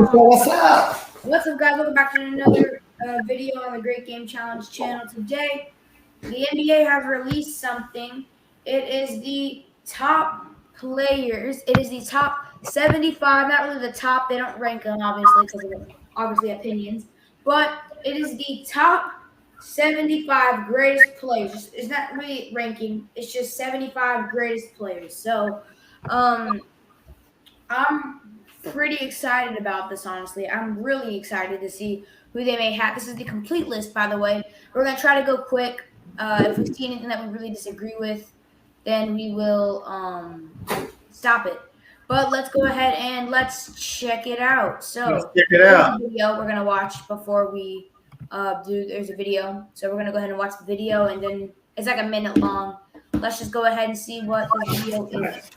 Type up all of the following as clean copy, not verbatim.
What's up? What's up, guys? Welcome back to another video on the Great Game Challenge channel. Today, the NBA has released something. It is the top players. It is the top 75. Not really the top. They don't rank them, obviously, because of obviously opinions. But it is the top 75 greatest players. It's not really ranking. It's just 75 greatest players. So, I'm pretty excited about this, honestly. I'm really excited to see who they may have. This is the complete list, by the way. We're going to try to go quick. If we see anything that we really disagree with, then we will stop it. But let's go ahead and let's check it out. So, Let's check it out. There's a video we're going to watch before we there's a video. So we're going to go ahead and watch the video, and then it's like a minute long. Let's just go ahead and see what the video is.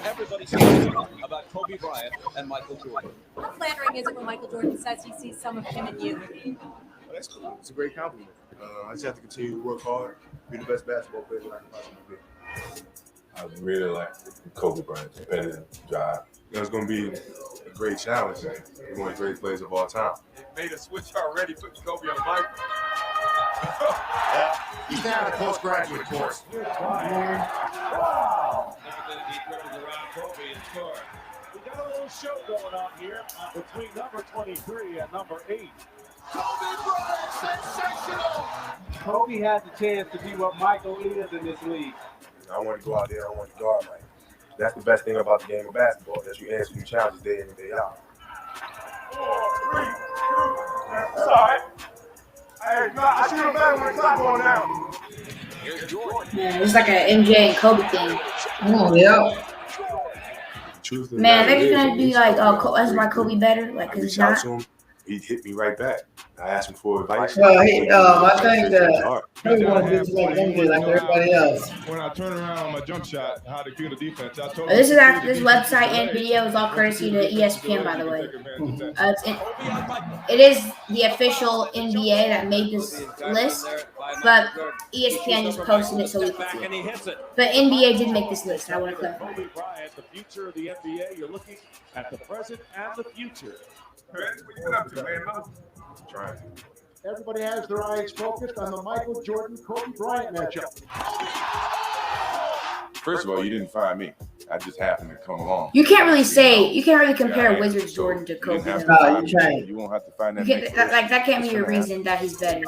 Everybody's talking about Kobe Bryant and Michael Jordan. How flattering is it when Michael Jordan says he sees some of him in you? Well, that's cool. It's a great compliment. I just have to continue to work hard, be the best basketball player that I can possibly be. I really like Kobe Bryant's competitive drive. It's going to be a great challenge. He's one of the greatest players of all time. It made a switch already, putting Kobe on Michael. He's now in a postgraduate course. Wow. We got a little show going on here between number 23 and number 8. Kobe Bryant, sensational! Kobe had the chance to be what Michael is in this league. I want to go out there. I want to guard. Like, that's the best thing about the game of basketball, that you answer new challenges day in and day out. 4, 3, 2, sorry. Hey, I should have been when the clock going down. Here's Jordan. Man, it's like an MJ and Kobe thing. Oh, yeah. Man, they're just gonna be like, "Oh, that's why Kobe better." Like, I cause it's reached out not. to him. He hit me right back. I asked him for advice. Well, I think that he wants to do like MJ, like everybody else. When I turn around on my jump shot, how to kill the defense. I told This is actually this website and video is all courtesy to ESPN, by the way. It is the official NBA that made this list, but ESPN just posted it so we can see it. But NBA did make this list. I want to clarify. Kobe Bryant, the future of the NBA. You're looking at the present and the future. What you been up to, man? Trying. Everybody has their eyes focused on the Michael Jordan-Kobe Bryant matchup. First of all, you didn't find me. I just happened to come along. You can't really compare Wizards Jordan to Kobe. No, you can't. You won't have to find that. That can't be your reason that he's better.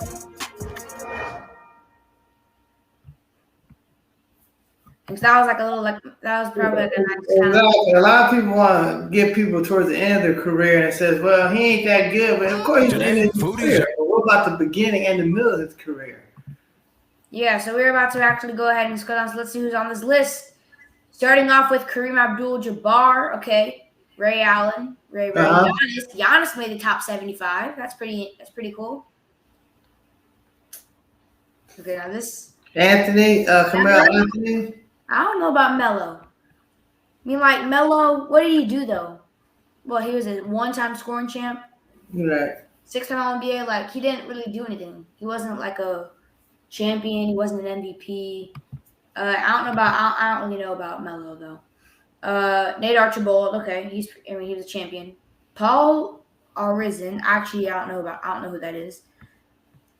Because that was like a little that was probably like A lot of people want to get people towards the end of their career and it says, well, he ain't that good, but of course he's in his career. But what about the beginning and the middle of his career? Yeah, so we're about to actually go ahead and go down. So let's see who's on this list. Starting off with Kareem Abdul-Jabbar. Okay, Ray Allen, Ray. Giannis made the top 75. That's pretty cool. Okay, now this Carmelo Anthony. I don't know about Melo. I mean, like Melo, what did he do though? Well, he was a one-time scoring champ. Right. 6-time All-NBA. Like he didn't really do anything. He wasn't like a champion. He wasn't an MVP. I don't really know about Melo though. Nate Archibald. Okay, he was a champion. Paul Arizin. Actually, I don't know who that is.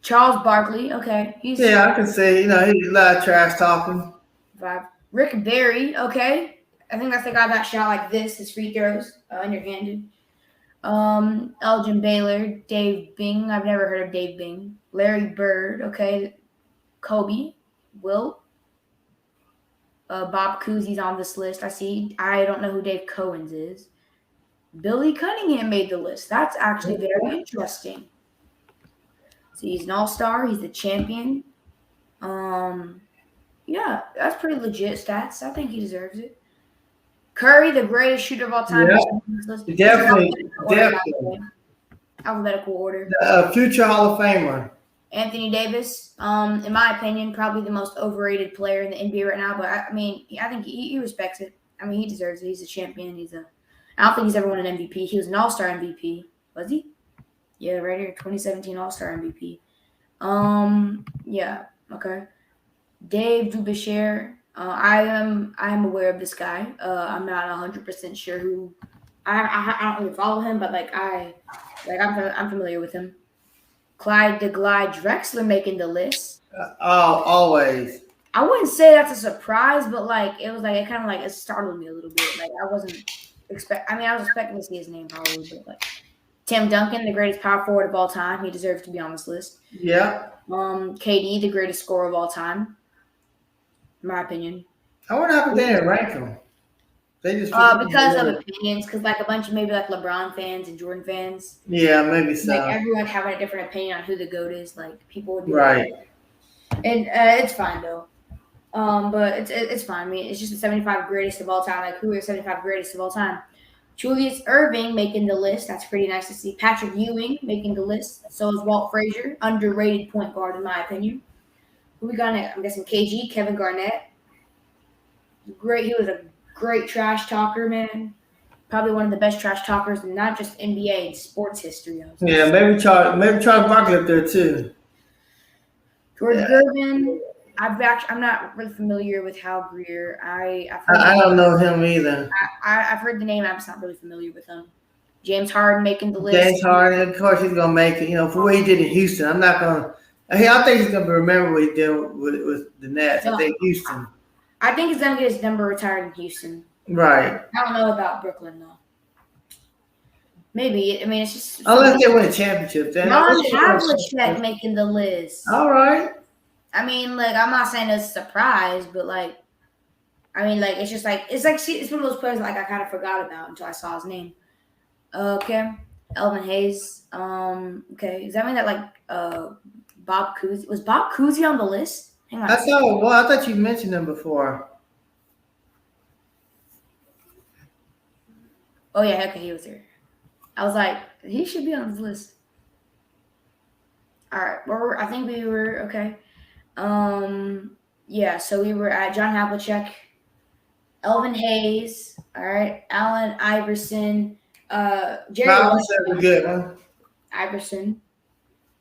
Charles Barkley. Okay, I can say he's a lot of trash talking. 5. Rick Barry. Okay, I think that's the guy that shot like this. His free throws underhanded. Elgin Baylor. Dave Bing. I've never heard of Dave Bing. Larry Bird. Okay. Kobe. Wilt. Bob Cousy's on this list. I don't know who Dave Cowens is. Billy Cunningham made the list. That's actually very interesting. So he's an all-star. He's the champion. Yeah, that's pretty legit stats. I think he deserves it. Curry, the greatest shooter of all time. Yeah, definitely. Alphabetical order. Future Hall of Famer. Anthony Davis, in my opinion, probably the most overrated player in the NBA right now. But I think he respects it. I mean, he deserves it. He's a champion. I don't think he's ever won an MVP. He was an All-Star MVP. Was he? Yeah, right here, 2017 All-Star MVP. Yeah, okay. Dave Dubasher. I am aware of this guy. I'm not 100% sure who I don't really follow him, but I'm familiar with him. Clyde the Glide Drexler making the list. Always. I wouldn't say that's a surprise, but it was it kind of it startled me a little bit. I wasn't I was expecting to see his name probably, but Tim Duncan, the greatest power forward of all time, he deserves to be on this list. Yeah. KD, the greatest scorer of all time, in my opinion. I wonder how they didn't rank him. They just because of opinions, because a bunch of maybe LeBron fans and Jordan fans. Yeah, maybe so. Everyone having a different opinion on who the GOAT is. People would be right. And it's fine though. But it's fine. I mean, it's just the 75 greatest of all time. Who are the 75 greatest of all time? Julius Erving making the list. That's pretty nice to see. Patrick Ewing making the list. So is Walt Frazier, underrated point guard in my opinion. Who we got next? I'm guessing KG, Kevin Garnett. Great. He was a great trash talker, man. Probably one of the best trash talkers in not just NBA and sports history. Yeah, maybe Charles Barkley up there too. George Gervin. I'm not really familiar with Hal Greer. I don't know him either. I've heard the name. I'm just not really familiar with him. James Harden making the list. James Harden, of course, he's gonna make it. For what he did in Houston, I'm not gonna. I think he's gonna remember what he did with the Nets. I think Houston. I think he's gonna get his number retired in Houston. Right. I don't know about Brooklyn though. Maybe. I mean, it's just unless they win a championship. Then Havlicek making the list. All right. I mean, I'm not saying it's a surprise, but it's just it's one of those players I kind of forgot about until I saw his name. Okay, Alvin Hayes. Okay, does that mean that Bob Cousy was Bob Cousy on the list? Hang on. I thought you mentioned him before. Oh yeah, okay, he was here. I was like, he should be on this list. All right, I think we were okay. Yeah, so we were at John Havlicek, Alvin Hayes, all right, Allen Iverson, Jerry Iverson, good one. Iverson.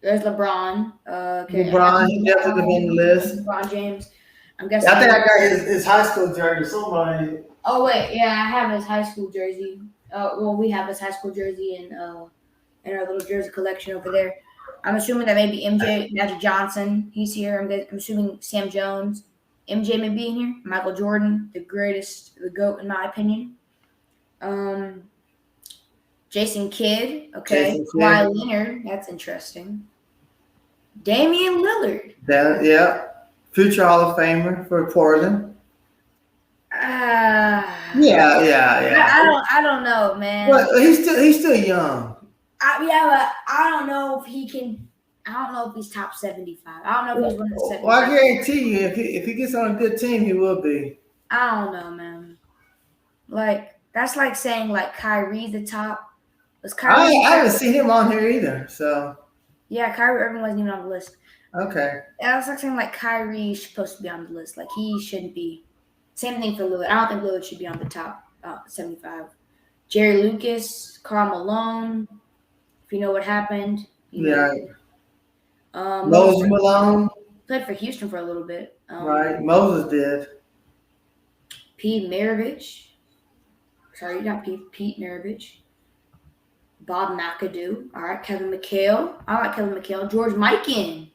There's LeBron. Okay. LeBron, he definitely been on the list. LeBron James. I'm guessing. I think I got his high school jersey. Somebody. Oh wait, yeah, I have his high school jersey. We have his high school jersey in our little jersey collection over there. I'm assuming that maybe MJ, Magic Johnson, he's here. I'm assuming Sam Jones, MJ may be in here. Michael Jordan, the greatest, the GOAT in my opinion. Jason Kidd, okay. Kawhi Leonard, that's interesting. Damian Lillard. Yeah. Future Hall of Famer for Portland. Yeah. I don't know, man. But he's still young. But I don't know if he can. I don't know if he's top 75. I don't know if he's one of the 75. Well, I guarantee you, if he gets on a good team, he will be. I don't know, man. That's like saying Kyrie's the top. I haven't seen him on here either. So. Yeah, Kyrie Irving wasn't even on the list. Okay. That's like saying Kyrie's supposed to be on the list. He shouldn't be. Same thing for Lillard. I don't think Lillard should be on the top 75. Jerry Lucas, Karl Malone. If you know what happened. Moses Malone. Played for Houston for a little bit. Right. Moses did. Pete Maravich. Sorry, you got Pete Maravich. Bob McAdoo. All right. Kevin Mchale. I like Kevin Mchale. George Mikan.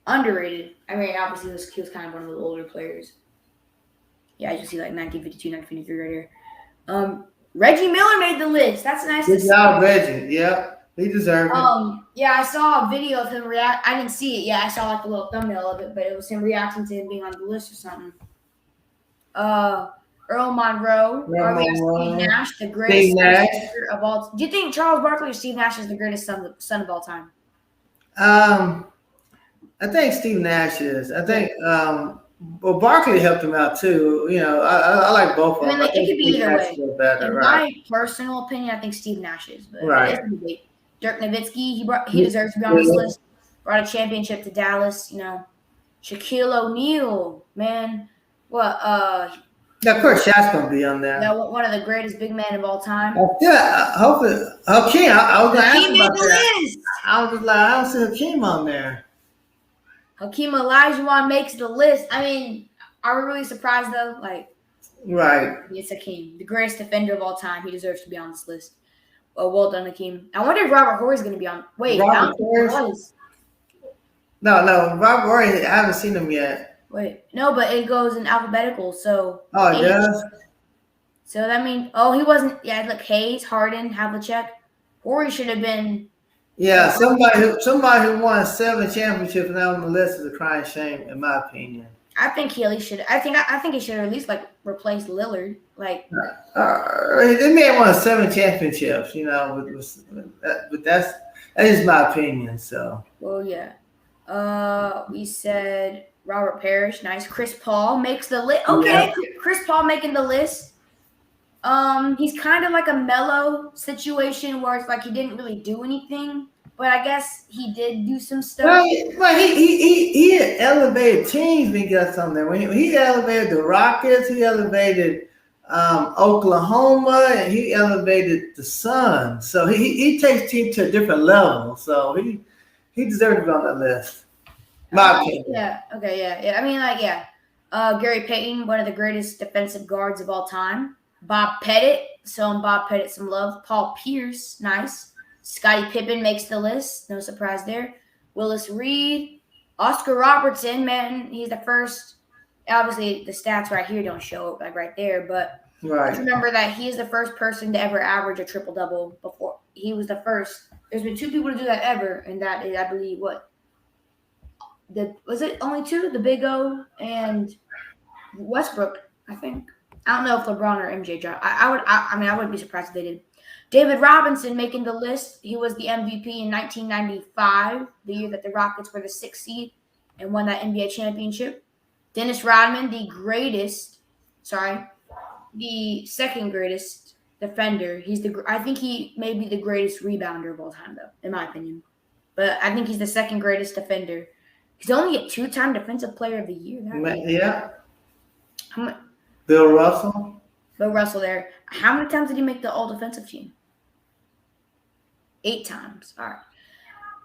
Underrated. I mean, obviously, he was kind of one of the older players. Yeah, I just see 1952, 1953 right here. Reggie Miller made the list. That's nice to see. Good job, Reggie. Yeah, he deserved it. Yeah, I saw a video of him react. I didn't see it. Yeah, I saw a little thumbnail of it, but it was him reacting to him being on the list or something. Earl Monroe. Steve Nash, the greatest player of all time. Do you think Charles Barkley or Steve Nash is the greatest son of all time? I think Steve Nash is. I think Barkley helped him out too. I like both of them. I mean, it could be either way. In my personal opinion, I think Steve Nash is. But right. Dirk Nowitzki, he deserves to be on this list. Brought a championship to Dallas. Shaquille O'Neal, man. Yeah, of course, Shaq's gonna be on there. One of the greatest big men of all time. Yeah, hopefully. Hakeem, I was gonna ask about that. List. I was like, I don't see Hakeem on there. Hakeem Olajuwon makes the list. I mean, are we really surprised though? Right. It's Hakeem, the greatest defender of all time. He deserves to be on this list. Well done, Hakeem. I wonder if Robert Horry is going to be on. Wait, I don't think he was. No, Robert Horry, I haven't seen him yet. Wait, no, but it goes in alphabetical, so. Oh, it does? So that means, he wasn't. Yeah, look, Hayes, Harden, Havlicek. Horry should have been. Yeah, somebody who won 7 championships now on the list is a crying shame, in my opinion. I think he at least should. I think he should have at least replaced Lillard. They may have won 7 championships, but that's just my opinion. So. Well, yeah. We said Robert Parrish, nice. Chris Paul makes the list. Okay, yeah. Chris Paul making the list. He's kind of like a mellow situation where it's like he didn't really do anything, but I guess he did do some stuff. Well, he had elevated teams when he got something there. When he elevated the Rockets, he elevated Oklahoma, and he elevated the Suns. So he takes teams to a different level. So he deserves to be on that list. My opinion. Yeah. Okay. Yeah. I mean, Gary Payton, one of the greatest defensive guards of all time. Bob Pettit, showing Bob Pettit some love. Paul Pierce, nice. Scottie Pippen makes the list. No surprise there. Willis Reed. Oscar Robertson, man, he's the first. Obviously, the stats right here don't show it right there, but just remember that he is the first person to ever average a triple-double before. He was the first. There's been 2 people to do that ever, and that is, I believe, was it only 2? The Big O and Westbrook, I think. I don't know if LeBron or MJ dropped. I wouldn't be surprised if they did. David Robinson making the list. He was the MVP in 1995, the year that the Rockets were the 6th seed and won that NBA championship. Dennis Rodman, the second greatest defender. I think he may be the greatest rebounder of all time, though, in my opinion. But I think he's the second greatest defender. He's only a 2-time Defensive Player of the Year. Bill Russell there. How many times did he make the all-defensive team? 8 times. All right.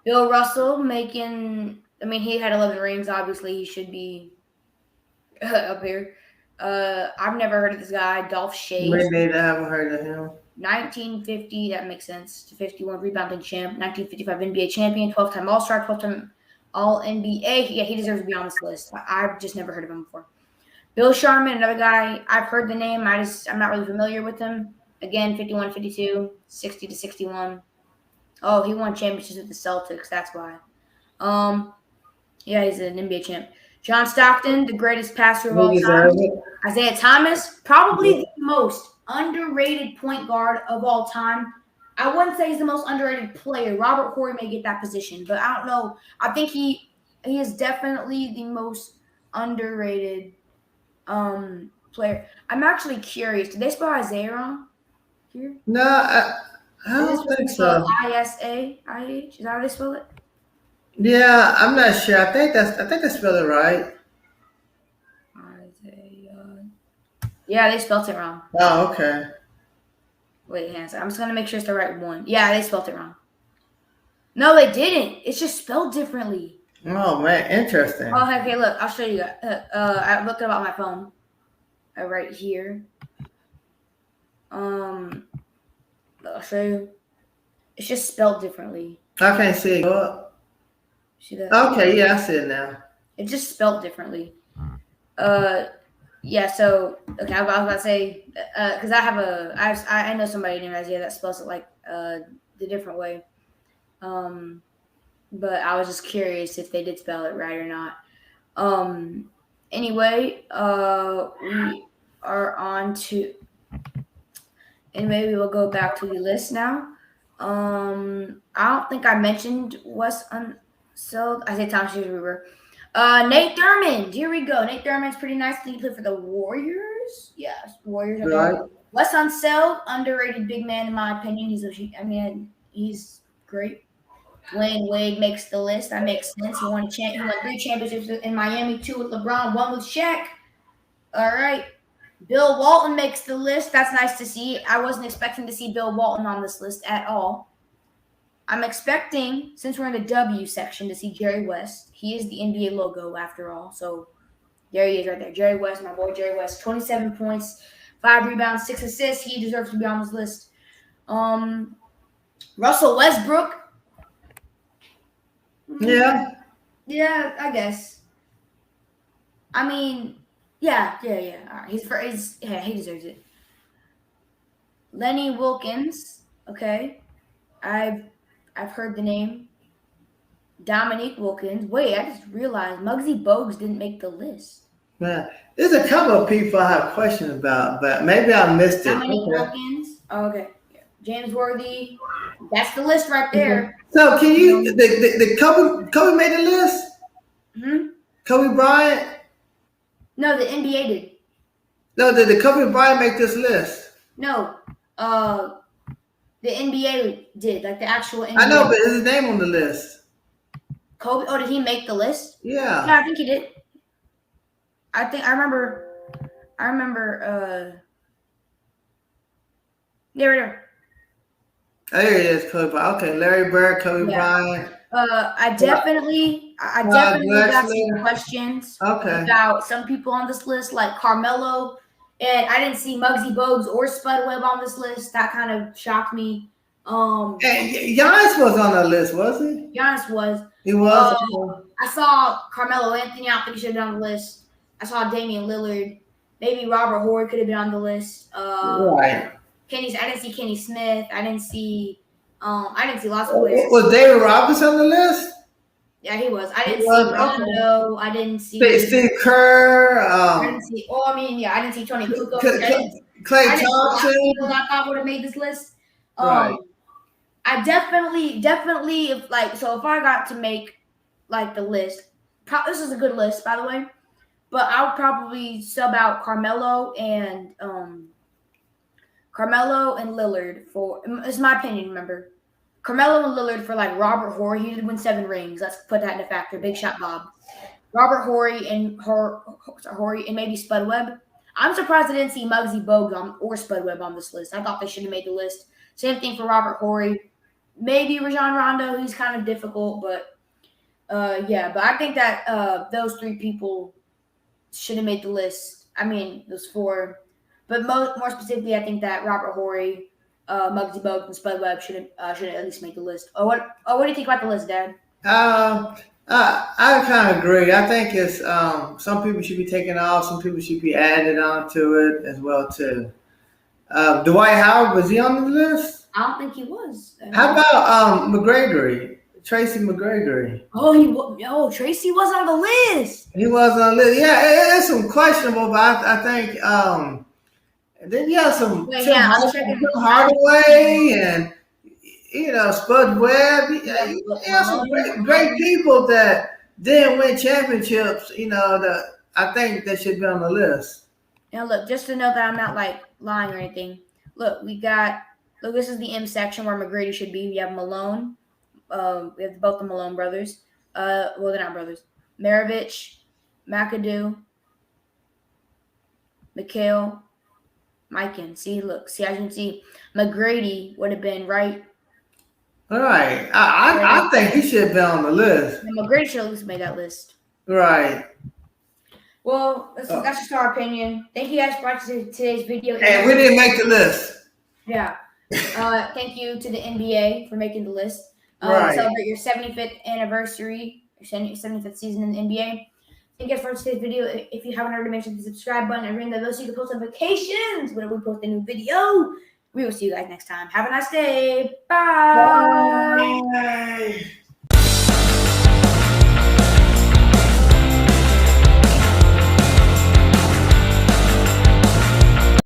Bill Russell he had 11 rings. Obviously, he should be up here. I've never heard of this guy, Dolph Schayes. Maybe I haven't heard of him. 1950, that makes sense. To 51 rebounding champ, 1955 NBA champion, 12-time All-Star, 12-time All-NBA. Yeah, he deserves to be on this list. I've just never heard of him before. Bill Sharman, another guy, I've heard the name. I'm not really familiar with him. Again, 51-52, 60-61. Oh, he won championships with the Celtics. That's why. Yeah, he's an NBA champ. John Stockton, the greatest passer of all time. Isaiah Thomas, probably the most underrated point guard of all time. I wouldn't say he's the most underrated player. Robert Horry may get that position, but I don't know. I think he is definitely the most underrated player. I'm actually curious. Did they spell Isaiah wrong here? No, I don't think so. ISAIH? Is that how they spell it? Yeah, I'm not sure. I think they spelled it right. Isaiah. Yeah, they spelled it wrong. Oh, okay. Wait, hang on a second. I'm just gonna make sure it's the right one. Yeah, they spelled it wrong. No, they didn't. It's just spelled differently. Oh man, interesting. Oh, okay. Look, I'll show you that. I looked it up on my phone. Right here. I'll show you. It's just spelled differently. I can't see it. Go up. See that? Okay, yeah, I see it now. It's just spelled differently. Yeah. So okay, I was about to say because I know somebody named Isaiah that spells it like the different way. But I was just curious if they did spell it right or not. Anyway, we are on to, and maybe we'll go back to the list now. I don't think I mentioned Wes Unseld. I say Thomas Weaver. Nate Thurmond. Here we go. Nate Thurmond's pretty nice. He played for the Warriors. Yes, Warriors. Right. Wes Unseld, underrated big man in my opinion. He's great. Dwayne Wade makes the list. That makes sense. He won 3 championships in Miami, 2 with LeBron, 1 with Shaq. All right. Bill Walton makes the list. That's nice to see. I wasn't expecting to see Bill Walton on this list at all. I'm expecting, since we're in the W section, to see Jerry West. He is the NBA logo after all. So There he is right there. Jerry West, my boy Jerry West. 27 points, 5 rebounds, 6 assists. He deserves to be on this list. Russell Westbrook. Yeah. Yeah, I guess. I mean, yeah. All right. He deserves it. Lenny Wilkins. Okay. I've heard the name. Dominique Wilkins. Wait, I just realized Muggsy Bogues didn't make the list. Man, there's a couple of people I have questions about, but maybe I missed it. Dominique Wilkins. Oh, okay. Yeah. James Worthy. That's the list right there. So can you the Kobe made the list? Hmm? Kobe Bryant? No, the NBA did. No, did the Kobe Bryant make this list? No. The NBA did, like the actual NBA. I know, but is his name on the list? Kobe. Oh, did he make the list? Yeah. Yeah, I think he did. I remember. There. There he is, Kobe Bryant. Okay, Larry Bird, Kobe Bryant. I definitely got some questions about some people on this list, like Carmelo, and I didn't see Muggsy Bogues or Spud Webb on this list. That kind of shocked me. And Giannis was on the list, was he? Giannis was. He was. I saw Carmelo Anthony. I don't think he should have been on the list. I saw Damian Lillard. Maybe Robert Horry could have been on the list. Right. I didn't see Kenny Smith. I didn't see lots of players. Was David Robinson on the list? Yeah, he was. I didn't see Rondo. I didn't see Steve Kerr. I didn't see. I didn't see Tony Kukoc. Klay Thompson. People that I thought would have made this list. Right. I definitely, if I got to make like the list, this is a good list, by the way. But I would probably sub out Carmelo and Lillard for. It's my opinion. Remember, Carmelo and Lillard for like Robert Horry. He did win 7 rings. Let's put that in a factor. Big shot, Bob. Robert Horry and maybe Spud Webb. I'm surprised I didn't see Muggsy Bogues or Spud Webb on this list. I thought they should have made the list. Same thing for Robert Horry. Maybe Rajon Rondo. He's kind of difficult, but But I think that those 3 people should have made the list. I mean, those 4. But more specifically, I think that Robert Horry, Muggsy Bogues, and Spud Webb should at least make the list. What do you think about the list, Dad? I kind of agree. I think it's some people should be taken off, some people should be added onto it as well too. Dwight Howard, was he on the list? I don't think he was. How about Tracy McGrady? Oh, Tracy was on the list. He was on the list. Yeah, it's some questionable, but I think then you have some Hardaway and Spud Webb. Yeah, some great people that didn't win championships. That I think they should be on the list. Now look, just to know that I'm not like lying or anything. Look, this is the M section where McGrady should be. We have Malone. We have both the Malone brothers. Well, they're not brothers. Maravich, McAdoo, Mchale, Mikan. See, as you can see, McGrady would have been right. All right. I think he should be on the list. And McGrady should at least make that list. Right. Well, that's just our opinion. Thank you guys for watching today's video. And we didn't make the list. Yeah. Thank you to the NBA for making the list. Right. Celebrate your 75th anniversary, your 75th season in the NBA. Thank you guys for watching today's video. If you haven't already, make sure to subscribe button and ring the bell so you can post notifications when we post a new video. We will see you guys next time. Have a nice day. Bye. Bye.